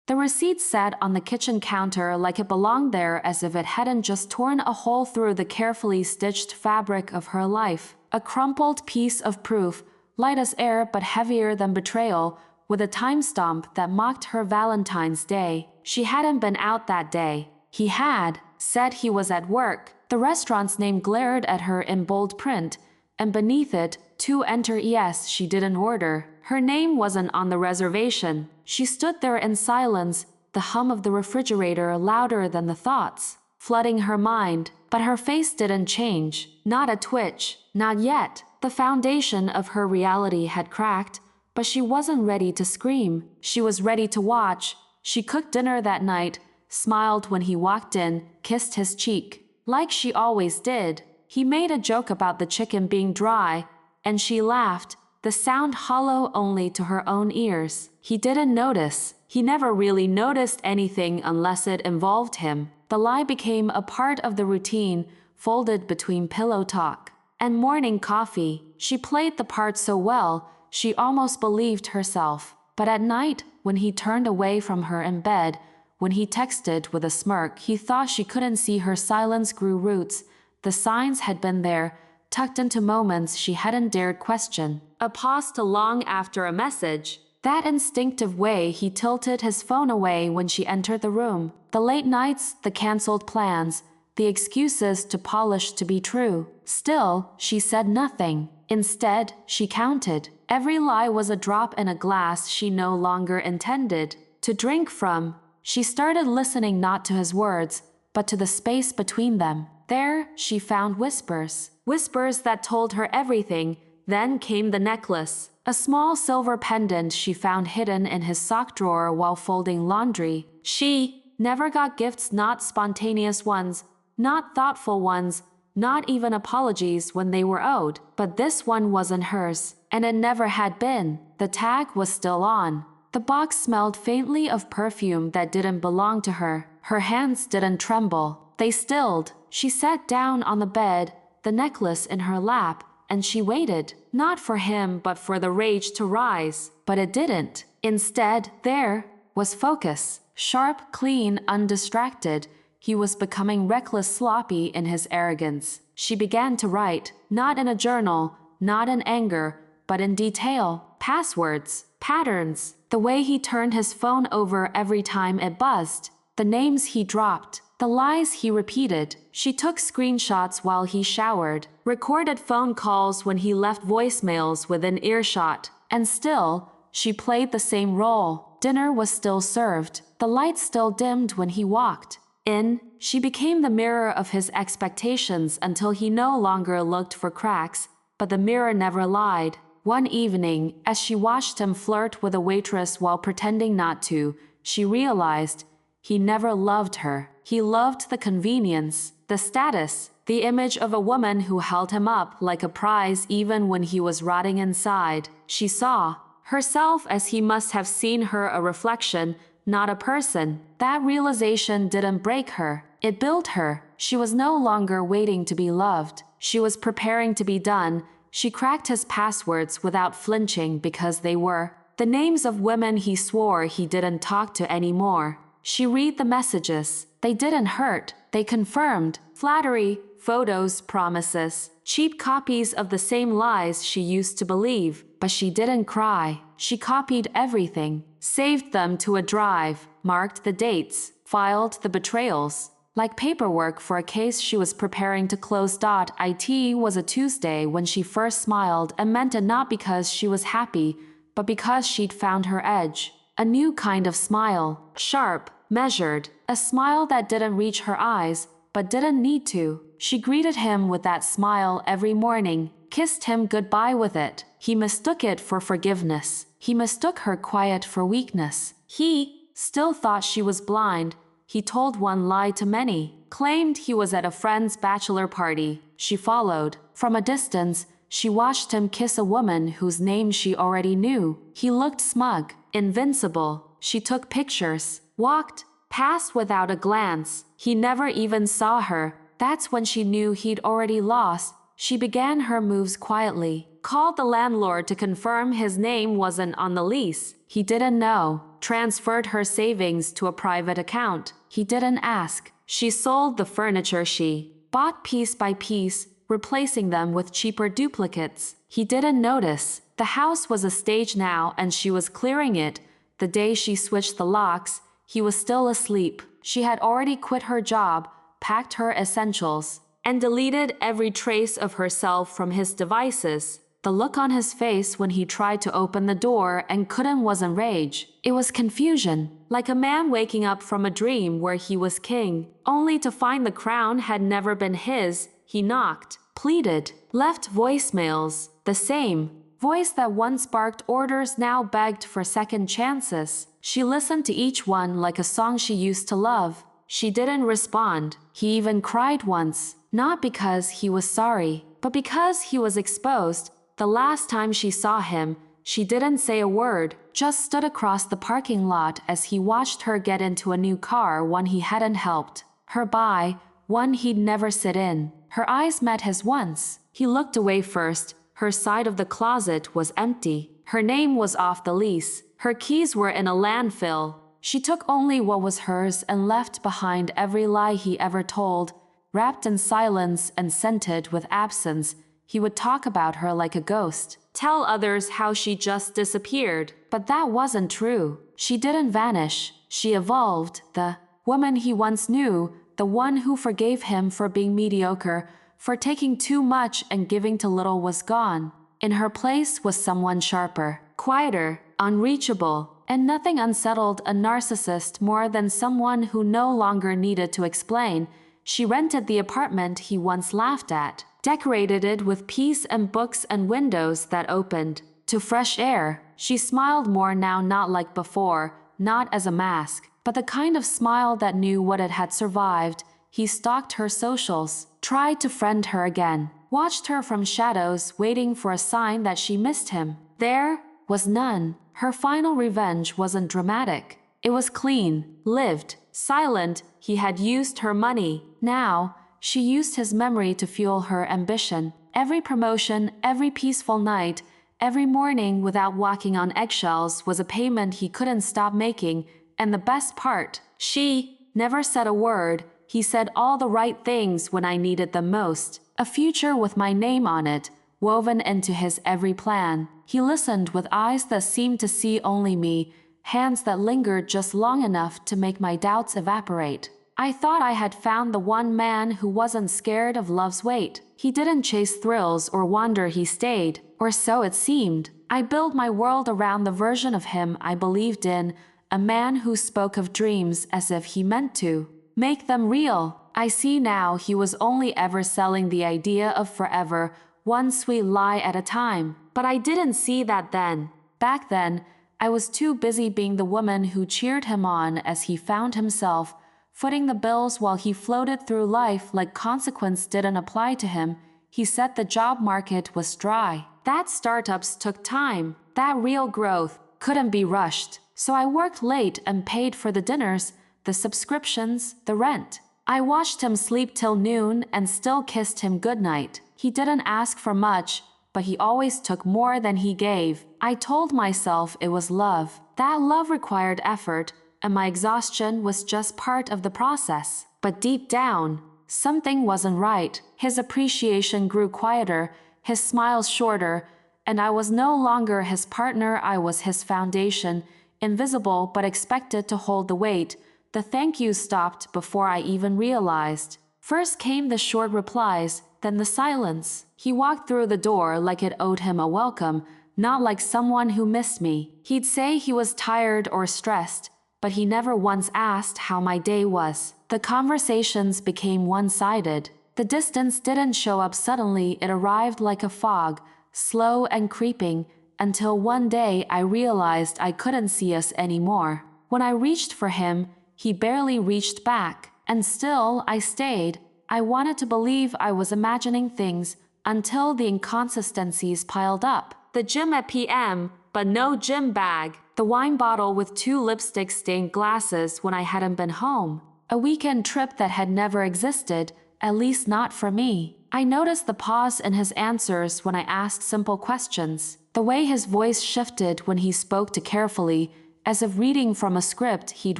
The receipt sat on the kitchen counter like it belonged there, as if it hadn't just torn a hole through the carefully stitched fabric of her life. A crumpled piece of proof, light as air but heavier than betrayal, with a timestamp that mocked her Valentine's Day. She hadn't been out that day. He had said he was at work. The restaurant's name glared at her in bold print, and beneath it, to enter. Yes, she didn't order. Her name wasn't on the reservation. She stood there in silence, the hum of the refrigerator louder than the thoughts flooding her mind. But her face didn't change. Not a twitch. Not yet. The foundation of her reality had cracked, but she wasn't ready to scream. She was ready to watch. She cooked dinner that night, smiled when he walked in, kissed his cheek, like she always did. He made a joke about the chicken being dry, and she laughed, the sound hollow only to her own ears. He didn't notice. He never really noticed anything unless it involved him. The lie became a part of the routine, folded between pillow talk and morning coffee. She played the part so well, she almost believed herself. But at night, when he turned away from her in bed, when he texted with a smirk, he thought she couldn't see her silence grew roots. The signs had been there, tucked into moments she hadn't dared question. A pause to long after a message. That instinctive way he tilted his phone away when she entered the room. The late nights, the cancelled plans, the excuses to polish to be true. Still, she said nothing. Instead, she counted. Every lie was a drop in a glass she no longer intended to drink from. She started listening not to his words, but to the space between them. There, she found whispers. Whispers that told her everything. Then came the necklace. A small silver pendant she found hidden in his sock drawer while folding laundry. She never got gifts, not spontaneous ones, not thoughtful ones, not even apologies when they were owed. But this one wasn't hers, and it never had been. The tag was still on. The box smelled faintly of perfume that didn't belong to her. Her hands didn't tremble. They stilled. She sat down on the bed, the necklace in her lap, and she waited, not for him but for the rage to rise. But it didn't. Instead, there was focus. Sharp, clean, undistracted. He was becoming reckless, sloppy in his arrogance. She began to write, not in a journal, not in anger, but in detail. Passwords, patterns, the way he turned his phone over every time it buzzed, the names he dropped, the lies he repeated. She took screenshots while he showered, recorded phone calls when he left voicemails within earshot, and still, she played the same role. Dinner was still served, the lights still dimmed when he walked in. She became the mirror of his expectations until he no longer looked for cracks, but the mirror never lied. One evening, as she watched him flirt with a waitress while pretending not to, she realized he never loved her. He loved the convenience, the status, the image of a woman who held him up like a prize even when he was rotting inside. She saw herself as he must have seen her, a reflection, not a person. That realization didn't break her. It built her. She was no longer waiting to be loved. She was preparing to be done. She cracked his passwords without flinching because they were the names of women he swore he didn't talk to anymore. She read the messages. They didn't hurt. They confirmed. Flattery, photos, promises, cheap copies of the same lies she used to believe. But she didn't cry. She copied everything, saved them to a drive, marked the dates, filed the betrayals, like paperwork for a case she was preparing to close. It was a Tuesday when she first smiled, and meant it not because she was happy, but because she'd found her edge. A new kind of smile, sharp, measured, a smile that didn't reach her eyes, but didn't need to. She greeted him with that smile every morning, kissed him goodbye with it. He mistook it for forgiveness. He mistook her quiet for weakness. He still thought she was blind. He told one lie to many, claimed he was at a friend's bachelor party. She followed. From a distance, she watched him kiss a woman whose name she already knew. He looked smug, invincible. She took pictures, walked past without a glance. He never even saw her. That's when she knew he'd already lost. She began her moves quietly, called the landlord to confirm his name wasn't on the lease. He didn't know. transferred her savings to a private account. He didn't ask. She sold the furniture she bought piece by piece, replacing them with cheaper duplicates. He didn't notice. The house was a stage now and she was clearing it. The day she switched the locks, he was still asleep. She had already quit her job, packed her essentials, and deleted every trace of herself from his devices. The look on his face when he tried to open the door and couldn't wasn't rage. It was confusion, like a man waking up from a dream where he was king, only to find the crown had never been his. He knocked, pleaded, left voicemails, the same voice that once barked orders now begged for second chances. She listened to each one like a song she used to love. She didn't respond. He even cried once, not because he was sorry, but because he was exposed. The last time she saw him, she didn't say a word, just stood across the parking lot as he watched her get into a new car, one he hadn't helped her buy, one he'd never sit in. Her eyes met his once. He looked away first. Her side of the closet was empty. Her name was off the lease. Her keys were in a landfill. She took only what was hers and left behind every lie he ever told. Wrapped in silence and scented with absence, he would talk about her like a ghost. Tell others how she just disappeared. But that wasn't true. She didn't vanish. She evolved. The woman he once knew, the one who forgave him for being mediocre, for taking too much and giving too little, was gone. In her place was someone sharper, quieter, unreachable, and nothing unsettled a narcissist more than someone who no longer needed to explain. She rented the apartment he once laughed at, decorated it with peace and books and windows that opened to fresh air. She smiled more now, not like before, not as a mask, but the kind of smile that knew what it had survived. He stalked her socials, tried to friend her again, watched her from shadows, waiting for a sign that she missed him. There was none. Her final revenge wasn't dramatic. It was clean, lived, silent. He had used her money. Now, she used his memory to fuel her ambition. Every promotion, every peaceful night, every morning without walking on eggshells was a payment he couldn't stop making. And the best part, she never said a word. He said all the right things when I needed them most. A future with my name on it, woven into his every plan. He listened with eyes that seemed to see only me, hands that lingered just long enough to make my doubts evaporate. I thought I had found the one man who wasn't scared of love's weight. He didn't chase thrills or wander, he stayed, or so it seemed. I built my world around the version of him I believed in, a man who spoke of dreams as if he meant to make them real. I see now he was only ever selling the idea of forever, one sweet lie at a time. But I didn't see that then. Back then, I was too busy being the woman who cheered him on as he found himself, footing the bills while he floated through life like consequence didn't apply to him. He said the job market was dry, that startups took time, that real growth couldn't be rushed. So I worked late and paid for the dinners, the subscriptions, the rent. I watched him sleep till noon and still kissed him goodnight. He didn't ask for much, but he always took more than he gave. I told myself it was love. That love required effort, and my exhaustion was just part of the process. But deep down, something wasn't right. His appreciation grew quieter, his smiles shorter, and I was no longer his partner. I was his foundation, invisible but expected to hold the weight. The thank yous stopped before I even realized. First came the short replies, then the silence. He walked through the door like it owed him a welcome, not like someone who missed me. He'd say he was tired or stressed, but he never once asked how my day was. The conversations became one-sided. The distance didn't show up suddenly, it arrived like a fog, slow and creeping, until one day I realized I couldn't see us anymore. When I reached for him, he barely reached back, and still I stayed. I wanted to believe I was imagining things until the inconsistencies piled up. The gym at PM, but no gym bag. The wine bottle with 2 lipstick-stained glasses when I hadn't been home. A weekend trip that had never existed, at least not for me. I noticed the pause in his answers when I asked simple questions. The way his voice shifted when he spoke too carefully, as if reading from a script he'd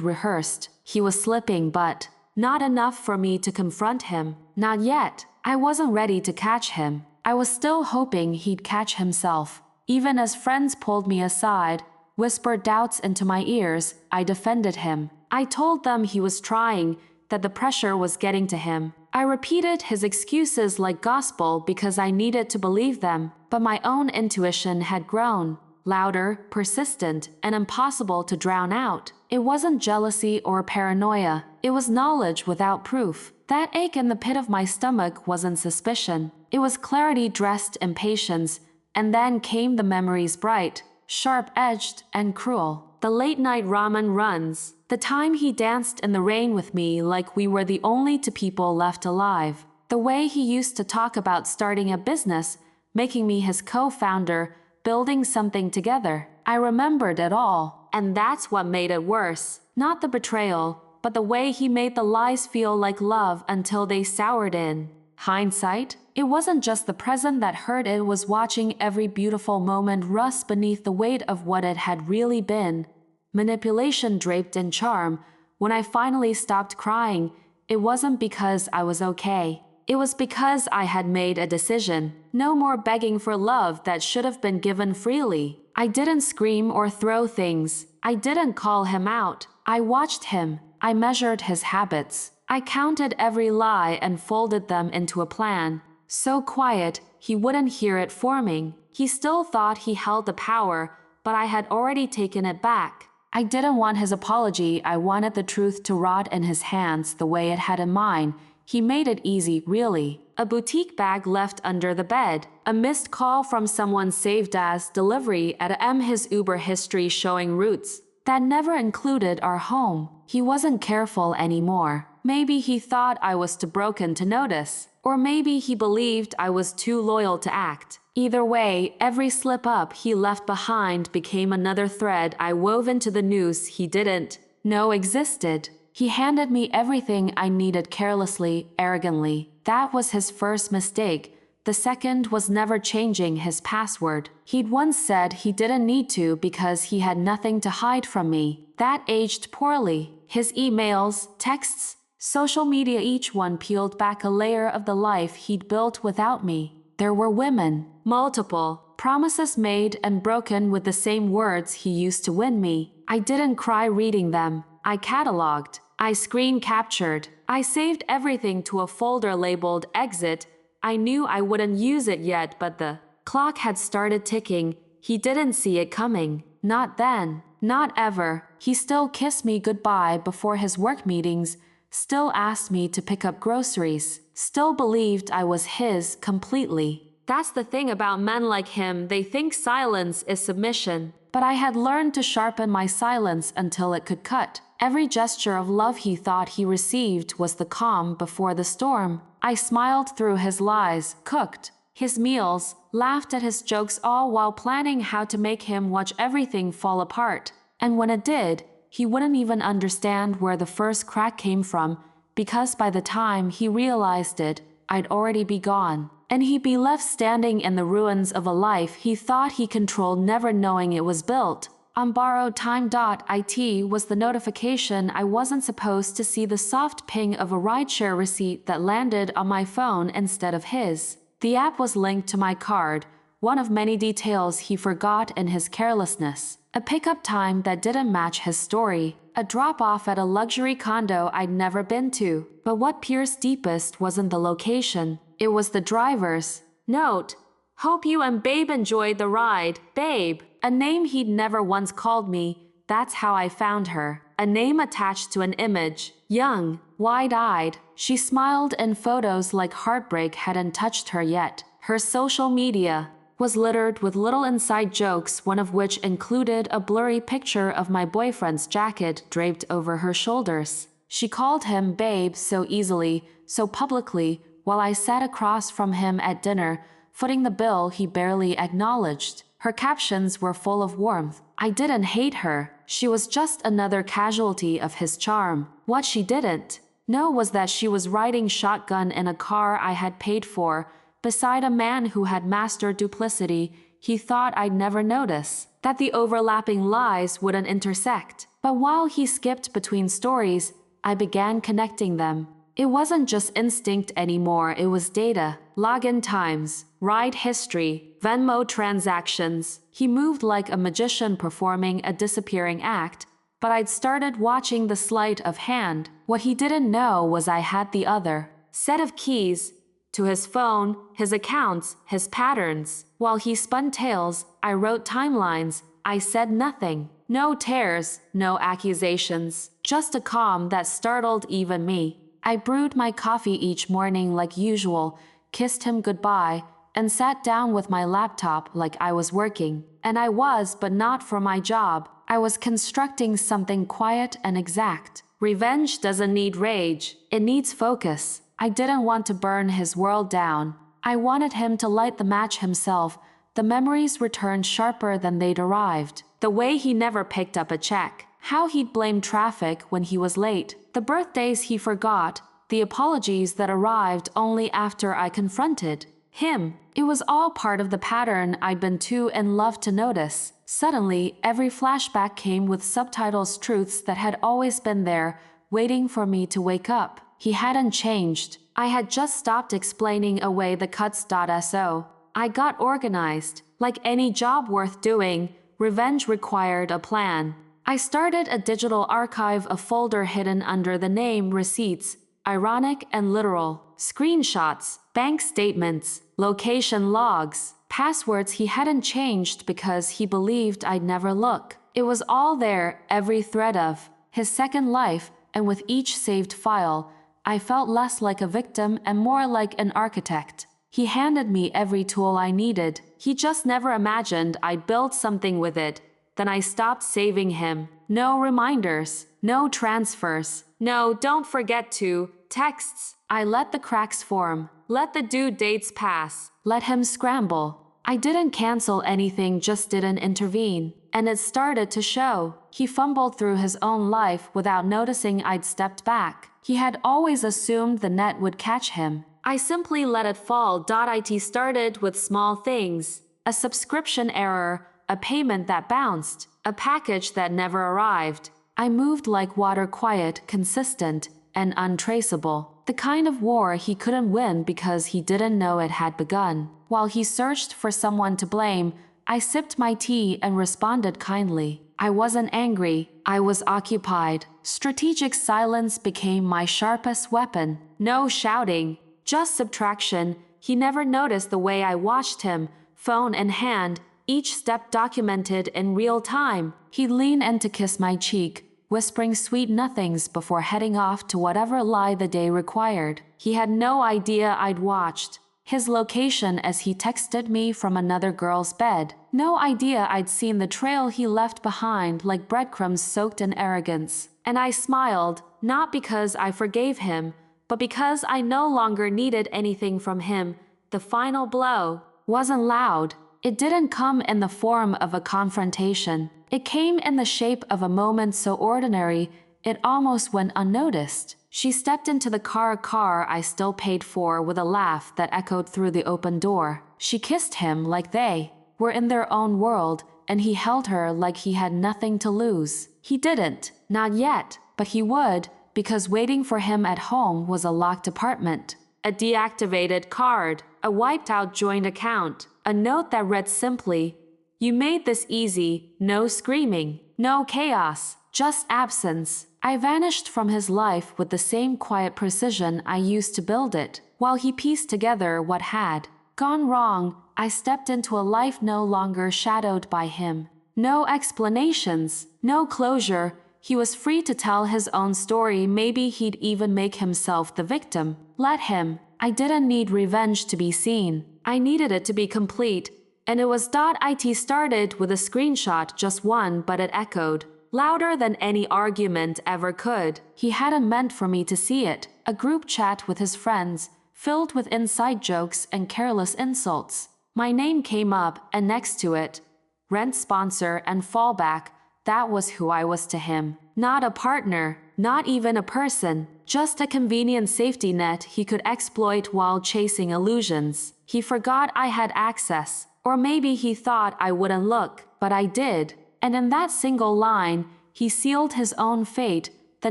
rehearsed. He was slipping, but not enough for me to confront him. Not yet. I wasn't ready to catch him. I was still hoping he'd catch himself. Even as friends pulled me aside, whispered doubts into my ears, I defended him. I told them he was trying, that the pressure was getting to him. I repeated his excuses like gospel because I needed to believe them, but my own intuition had grown, louder, persistent, and impossible to drown out. It wasn't jealousy or paranoia. It was knowledge without proof. That ache in the pit of my stomach wasn't suspicion. It was clarity dressed in patience, and then came the memories bright, sharp-edged, and cruel. The late-night ramen runs. The time he danced in the rain with me like we were the only two people left alive. The way he used to talk about starting a business, making me his co-founder, building something together. I remembered it all, and that's what made it worse. Not the betrayal, but the way he made the lies feel like love until they soured in hindsight. It wasn't just the present that hurt, it was watching every beautiful moment rust beneath the weight of what it had really been. Manipulation draped in charm. When I finally stopped crying, it wasn't because I was okay. It was because I had made a decision. No more begging for love that should have been given freely. I didn't scream or throw things. I didn't call him out. I watched him. I measured his habits. I counted every lie and folded them into a plan. So quiet, he wouldn't hear it forming. He still thought he held the power, but I had already taken it back. I didn't want his apology. I wanted the truth to rot in his hands the way it had in mine. He made it easy, really. A boutique bag left under the bed. A missed call from someone saved as delivery at his Uber history showing routes that never included our home. He wasn't careful anymore. Maybe he thought I was too broken to notice. Or maybe he believed I was too loyal to act. Either way, every slip-up he left behind became another thread I wove into the noose he didn't know existed. He handed me everything I needed carelessly, arrogantly. That was his first mistake. The second was never changing his password. He'd once said he didn't need to because he had nothing to hide from me. That aged poorly. His emails, texts, social media, each one peeled back a layer of the life he'd built without me. There were women, multiple, promises made and broken with the same words he used to win me. I didn't cry reading them. I cataloged. I screen captured. I saved everything to a folder labeled exit. I knew I wouldn't use it yet, but the clock had started ticking. He didn't see it coming. Not then. Not ever. He still kissed me goodbye before his work meetings, still asked me to pick up groceries, still believed I was his completely. That's the thing about men like him, they think silence is submission. But I had learned to sharpen my silence until it could cut. Every gesture of love he thought he received was the calm before the storm. I smiled through his lies, cooked his meals, laughed at his jokes, all while planning how to make him watch everything fall apart. And when it did, he wouldn't even understand where the first crack came from, because by the time he realized it, I'd already be gone. And he'd be left standing in the ruins of a life he thought he controlled, never knowing it was built on borrowed time.it was the notification I wasn't supposed to see, the soft ping of a rideshare receipt that landed on my phone instead of his. The app was linked to my card, one of many details he forgot in his carelessness. A pickup time that didn't match his story. A drop-off at a luxury condo I'd never been to. But what pierced deepest wasn't the location. It was the driver's note. Hope you and Babe enjoyed the ride, Babe. A name he'd never once called me. That's how I found her. A name attached to an image. Young, wide-eyed. She smiled in photos like heartbreak hadn't touched her yet. Her social media was littered with little inside jokes, one of which included a blurry picture of my boyfriend's jacket draped over her shoulders. She called him Babe so easily, so publicly, while I sat across from him at dinner, footing the bill he barely acknowledged. Her captions were full of warmth. I didn't hate her. She was just another casualty of his charm. What she didn't know was that she was riding shotgun in a car I had paid for, beside a man who had mastered duplicity he thought I'd never notice. that the overlapping lies wouldn't intersect. But while he skipped between stories, I began connecting them. It wasn't just instinct anymore, it was data, login times, ride history, Venmo transactions. He moved like a magician performing a disappearing act, but I'd started watching the sleight of hand. What he didn't know was I had the other set of keys to his phone, his accounts, his patterns. While he spun tales, I wrote timelines. I said nothing. No tears, no accusations, just a calm that startled even me. I brewed my coffee each morning like usual, kissed him goodbye, and sat down with my laptop like I was working. And I was, but not for my job. I was constructing something quiet and exact. Revenge doesn't need rage, it needs focus. I didn't want to burn his world down. I wanted him to light the match himself. The memories returned sharper than they'd arrived. The way he never picked up a check, how he'd blame traffic when he was late, the birthdays he forgot, the apologies that arrived only after I confronted him. It was all part of the pattern I'd been too in love to notice. Suddenly, every flashback came with subtitles, truths that had always been there, waiting for me to wake up. He hadn't changed. I had just stopped explaining away the cuts.so. I got organized. Like any job worth doing, revenge required a plan. I started a digital archive, a folder hidden under the name receipts, ironic and literal, screenshots, bank statements, location logs, passwords he hadn't changed because he believed I'd never look. It was all there, every thread of his second life, and with each saved file, I felt less like a victim and more like an architect. He handed me every tool I needed. He just never imagined I'd build something with it. Then I stopped saving him. No reminders, no transfers, no don't forget to texts. I let the cracks form, let the due dates pass, let him scramble. I didn't cancel anything, just didn't intervene. And it started to show. He fumbled through his own life without noticing I'd stepped back. He had always assumed the net would catch him. I simply let it fall. It started with small things. A subscription error, a payment that bounced, a package that never arrived. I moved like water, quiet, consistent, and untraceable. The kind of war he couldn't win because he didn't know it had begun. While he searched for someone to blame, I sipped my tea and responded kindly. I wasn't angry, I was occupied. Strategic silence became my sharpest weapon. No shouting, just subtraction. He never noticed the way I watched him, phone in hand, each step documented in real time. He'd lean in to kiss my cheek, whispering sweet nothings before heading off to whatever lie the day required. He had no idea I'd watched his location as he texted me from another girl's bed. No idea I'd seen the trail he left behind, like breadcrumbs soaked in arrogance. And I smiled, not because I forgave him, but because I no longer needed anything from him. The final blow wasn't loud. It didn't come in the form of a confrontation. It came in the shape of a moment so ordinary, it almost went unnoticed. She stepped into the car I still paid for, with a laugh that echoed through the open door. She kissed him like they were in their own world, and he held her like he had nothing to lose. He didn't, not yet, but he would, because waiting for him at home was a locked apartment, a deactivated card, a wiped-out joint account, a note that read simply, "You made this easy, no screaming, no chaos, just absence." I vanished from his life with the same quiet precision I used to build it. While he pieced together what had gone wrong, I stepped into a life no longer shadowed by him. No explanations, no closure. He was free to tell his own story. Maybe he'd even make himself the victim. Let him. I didn't need revenge to be seen. I needed it to be complete. And it was .it started with a screenshot, just one, but it echoed louder than any argument ever could. He hadn't meant for me to see it. A group chat with his friends, filled with inside jokes and careless insults. My name came up, and next to it, rent sponsor and fallback. That was who I was to him. Not a partner, not even a person, just a convenient safety net he could exploit while chasing illusions. He forgot I had access, Or maybe he thought I wouldn't look, but I did. And in that single line, he sealed his own fate. The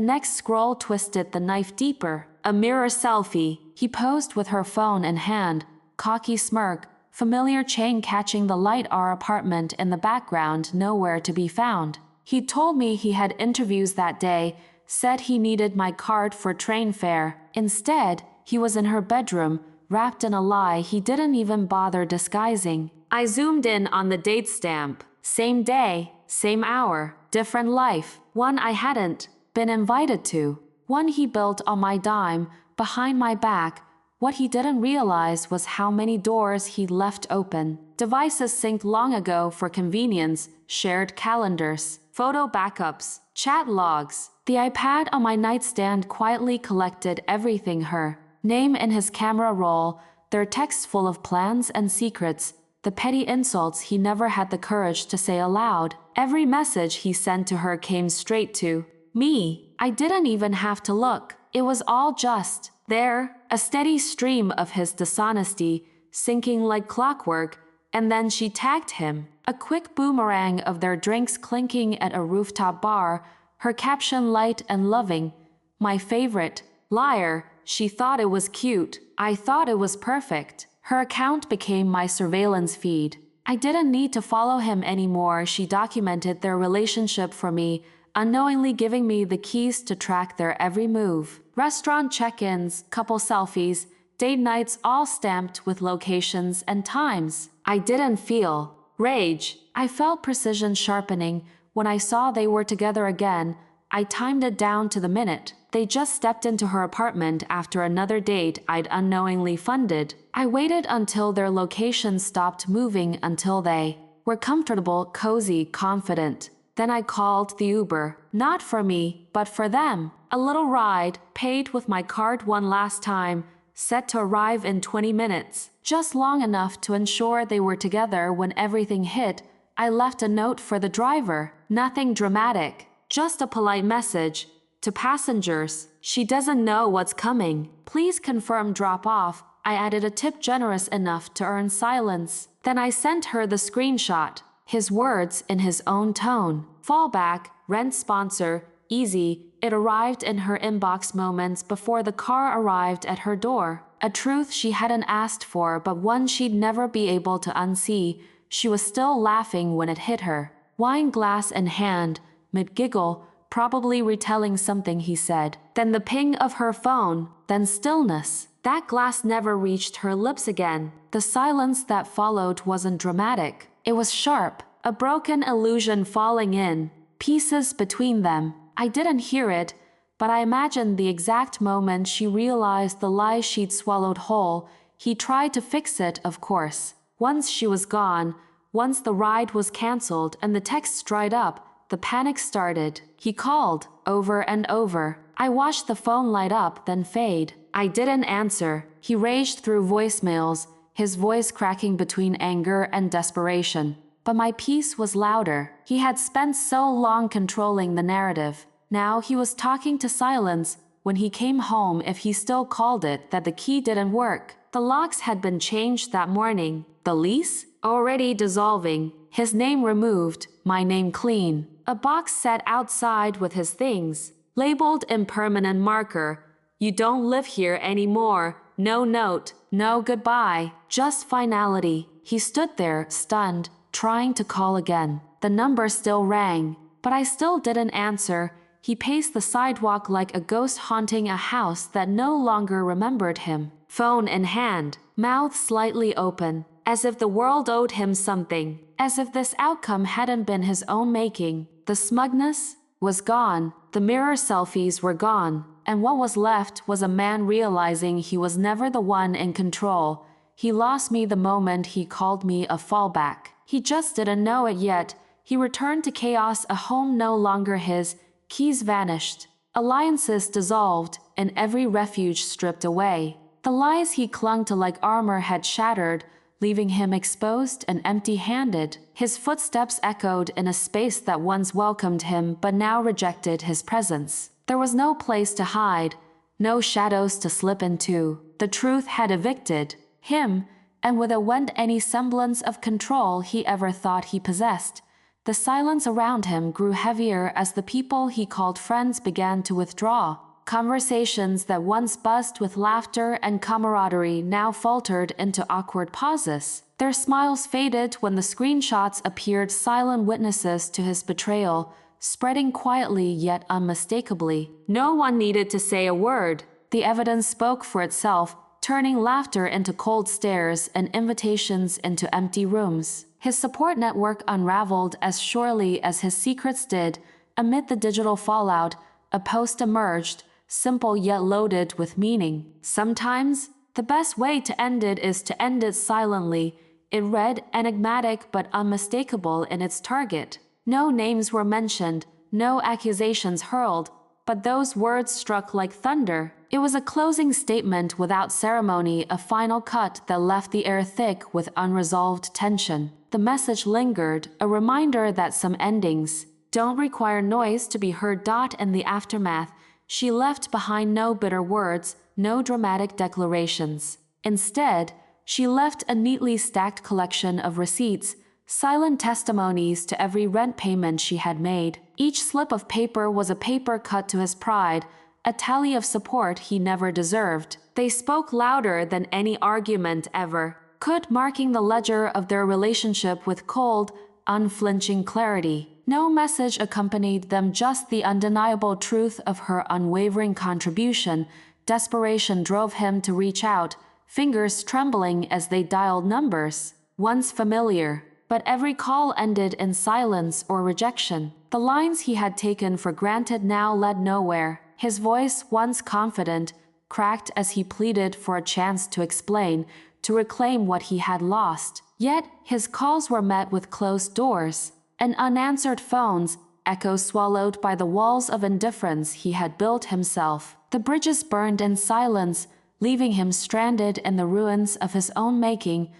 next scroll twisted the knife deeper. A mirror selfie. He posed with her phone in hand, cocky smirk, familiar chain catching the light. Our apartment in the background, nowhere to be found. He told me he had interviews that day, said he needed my card for train fare. Instead, he was in her bedroom, wrapped in a lie he didn't even bother disguising. I zoomed in on the date stamp. Same day, same hour, different life. One I hadn't been invited to. One he built on my dime, behind my back. What he didn't realize was how many doors he'd left open. Devices synced long ago for convenience, shared calendars, photo backups, chat logs. The iPad on my nightstand quietly collected everything: her name in his camera roll, their texts full of plans and secrets, the petty insults he never had the courage to say aloud. Every message he sent to her came straight to me. I didn't even have to look. It was all just there, a steady stream of his dishonesty, sinking like clockwork. And then she tagged him. A quick boomerang of their drinks clinking at a rooftop bar, her caption light and loving. My favorite. Liar. She thought it was cute. I thought it was perfect. Her account became my surveillance feed. I didn't need to follow him anymore. She documented their relationship for me, unknowingly giving me the keys to track their every move. Restaurant check-ins, couple selfies, date nights, all stamped with locations and times. I didn't feel rage. I felt precision sharpening. When I saw they were together again, I timed it down to the minute. They just stepped into her apartment after another date I'd unknowingly funded. I waited until their location stopped moving, until they were comfortable, cozy, confident. Then I called the Uber. Not for me, but for them. A little ride, paid with my card one last time, set to arrive in 20 minutes. Just long enough to ensure they were together when everything hit. I left a note for the driver. Nothing dramatic. Just a polite message. To passengers, she doesn't know what's coming. Please confirm drop off. I added a tip generous enough to earn silence. Then I sent her the screenshot. His words in his own tone. Fallback, rent sponsor, easy. It arrived in her inbox moments before the car arrived at her door. A truth she hadn't asked for, but one she'd never be able to unsee. She was still laughing when it hit her. Wine glass in hand, mid-giggle, probably retelling something he said. Then the ping of her phone, then stillness. That glass never reached her lips again. The silence that followed wasn't dramatic. It was sharp, a broken illusion falling in, pieces between them. I didn't hear it, but I imagined the exact moment she realized the lie she'd swallowed whole. He tried to fix it, of course. Once she was gone, once the ride was canceled and the texts dried up, the panic started. He called, over and over. I watched the phone light up, then fade. I didn't answer. He raged through voicemails, his voice cracking between anger and desperation. But my piece was louder. He had spent so long controlling the narrative. Now he was talking to silence. When he came home, if he still called it, that the key didn't work. The locks had been changed that morning. The lease? Already dissolving. His name removed, my name clean. A box set outside with his things, labeled impermanent marker. You don't live here anymore. No note, no goodbye, just finality. He stood there, stunned, trying to call again. The number still rang, but I still didn't answer. He paced the sidewalk like a ghost haunting a house that no longer remembered him. Phone in hand, mouth slightly open, as if the world owed him something, as if this outcome hadn't been his own making. The smugness was gone, the mirror selfies were gone, and what was left was a man realizing he was never the one in control. He lost me the moment he called me a fallback. He just didn't know it yet. He returned to chaos, a home no longer his. Keys vanished, alliances dissolved, and every refuge stripped away. The lies he clung to like armor had shattered, leaving him exposed and empty-handed. His footsteps echoed in a space that once welcomed him but now rejected his presence. There was no place to hide, no shadows to slip into. The truth had evicted him, and with it went any semblance of control he ever thought he possessed. The silence around him grew heavier as the people he called friends began to withdraw. Conversations that once buzzed with laughter and camaraderie now faltered into awkward pauses. Their smiles faded when the screenshots appeared silent witnesses to his betrayal, spreading quietly yet unmistakably. No one needed to say a word. The evidence spoke for itself, turning laughter into cold stares and invitations into empty rooms. His support network unraveled as surely as his secrets did. Amid the digital fallout, a post emerged, simple yet loaded with meaning. Sometimes, the best way to end it is to end it silently. It read, enigmatic but unmistakable in its target. No names were mentioned, no accusations hurled, but those words struck like thunder. It was a closing statement without ceremony, a final cut that left the air thick with unresolved tension. The message lingered, a reminder that some endings don't require noise to be heard. In the aftermath, she left behind no bitter words, no dramatic declarations. Instead, she left a neatly stacked collection of receipts, silent testimonies to every rent payment she had made. Each slip of paper was a paper cut to his pride, a tally of support he never deserved. They spoke louder than any argument ever could, marking the ledger of their relationship with cold, unflinching clarity. No message accompanied them, just the undeniable truth of her unwavering contribution. Desperation drove him to reach out, fingers trembling as they dialed numbers once familiar. But every call ended in silence or rejection. The lines he had taken for granted now led nowhere. His voice, once confident, cracked as he pleaded for a chance to explain, to reclaim what he had lost. Yet, his calls were met with closed doors and unanswered phones, echoes swallowed by the walls of indifference he had built himself. The bridges burned in silence, leaving him stranded in the ruins of his own making.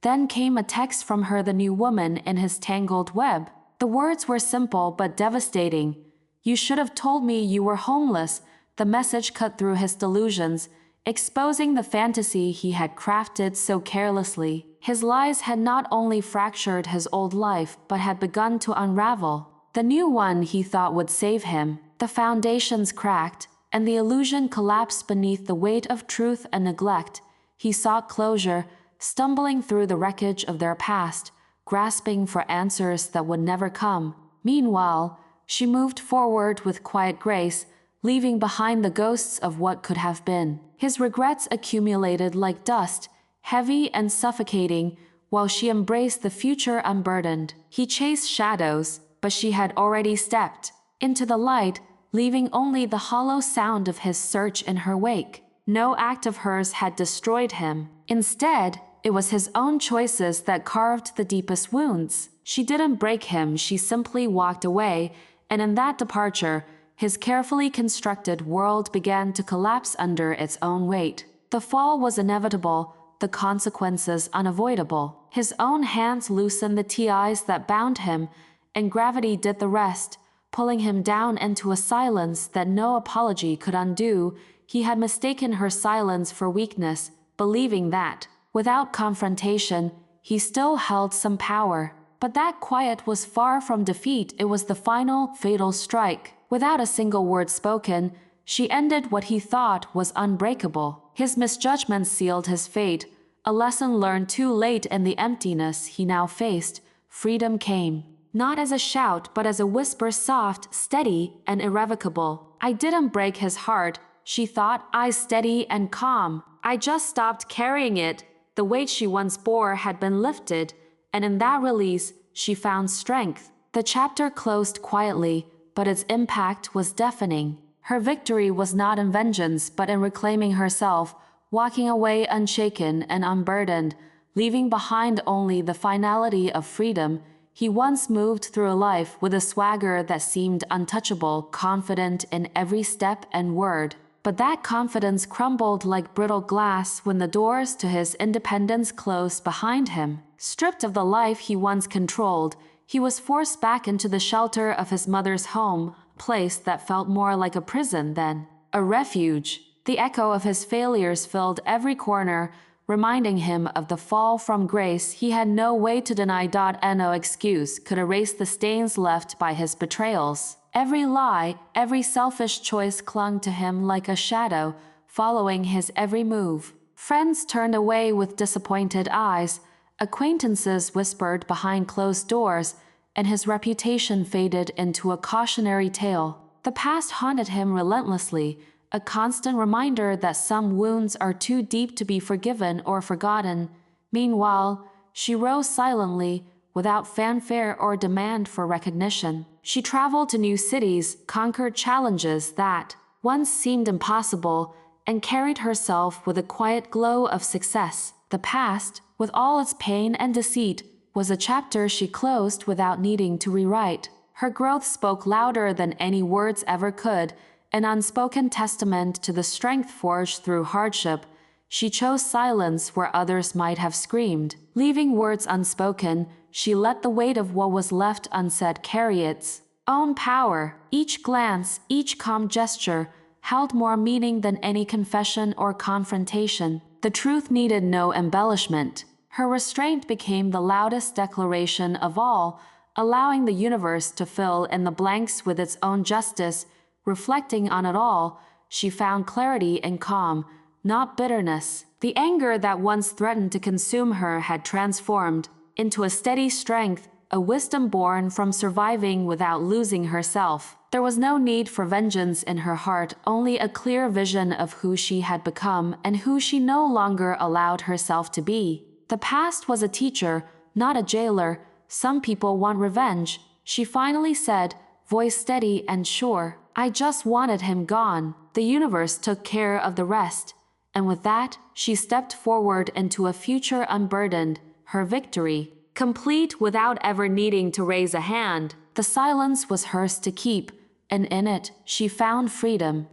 Then came a text from her, the new woman in his tangled web. The words were simple but devastating. "You should have told me you were homeless." The message cut through his delusions, exposing the fantasy he had crafted so carelessly. His lies had not only fractured his old life but had begun to unravel. The new one he thought would save him. The foundations cracked, and the illusion collapsed beneath the weight of truth and neglect. He sought closure, stumbling through the wreckage of their past, grasping for answers that would never come. Meanwhile, she moved forward with quiet grace, leaving behind the ghosts of what could have been. His regrets accumulated like dust, heavy and suffocating, while she embraced the future unburdened. He chased shadows, but she had already stepped into the light, leaving only the hollow sound of his search in her wake. No act of hers had destroyed him. Instead, it was his own choices that carved the deepest wounds. She didn't break him, she simply walked away, and in that departure, his carefully constructed world began to collapse under its own weight. The fall was inevitable, the consequences unavoidable. His own hands loosened the ties that bound him, and gravity did the rest, pulling him down into a silence that no apology could undo. He had mistaken her silence for weakness, believing that, without confrontation, he still held some power. But that quiet was far from defeat, it was the final, fatal strike. Without a single word spoken, she ended what he thought was unbreakable. His misjudgment sealed his fate, a lesson learned too late in the emptiness he now faced. Freedom came, not as a shout but as a whisper, soft, steady, and irrevocable. I didn't break his heart, she thought, eyes steady and calm. I just stopped carrying it. The weight she once bore had been lifted, and in that release, she found strength. The chapter closed quietly, but its impact was deafening. Her victory was not in vengeance but in reclaiming herself, walking away unshaken and unburdened, leaving behind only the finality of freedom. He once moved through life with a swagger that seemed untouchable, confident in every step and word. But that confidence crumbled like brittle glass when the doors to his independence closed behind him. Stripped of the life he once controlled, he was forced back into the shelter of his mother's home, a place that felt more like a prison than a refuge. The echo of his failures filled every corner, reminding him of the fall from grace he had no way to deny. No excuse could erase the stains left by his betrayals. Every lie, every selfish choice clung to him like a shadow, following his every move. Friends turned away with disappointed eyes, acquaintances whispered behind closed doors, and his reputation faded into a cautionary tale. The past haunted him relentlessly, a constant reminder that some wounds are too deep to be forgiven or forgotten. Meanwhile, she rose silently, without fanfare or demand for recognition. She traveled to new cities, conquered challenges that once seemed impossible, and carried herself with a quiet glow of success. The past, with all its pain and deceit, was a chapter she closed without needing to rewrite. Her growth spoke louder than any words ever could, an unspoken testament to the strength forged through hardship. She chose silence where others might have screamed. Leaving words unspoken, she let the weight of what was left unsaid carry its own power. Each glance, each calm gesture, held more meaning than any confession or confrontation. The truth needed no embellishment. Her restraint became the loudest declaration of all, allowing the universe to fill in the blanks with its own justice. Reflecting on it all, she found clarity and calm, not bitterness. The anger that once threatened to consume her had transformed into a steady strength, a wisdom born from surviving without losing herself. There was no need for vengeance in her heart, only a clear vision of who she had become and who she no longer allowed herself to be. The past was a teacher, not a jailer. Some people want revenge, she finally said, voice steady and sure. I just wanted him gone. The universe took care of the rest. And with that, she stepped forward into a future unburdened, her victory complete without ever needing to raise a hand. The silence was hers to keep, and in it, she found freedom.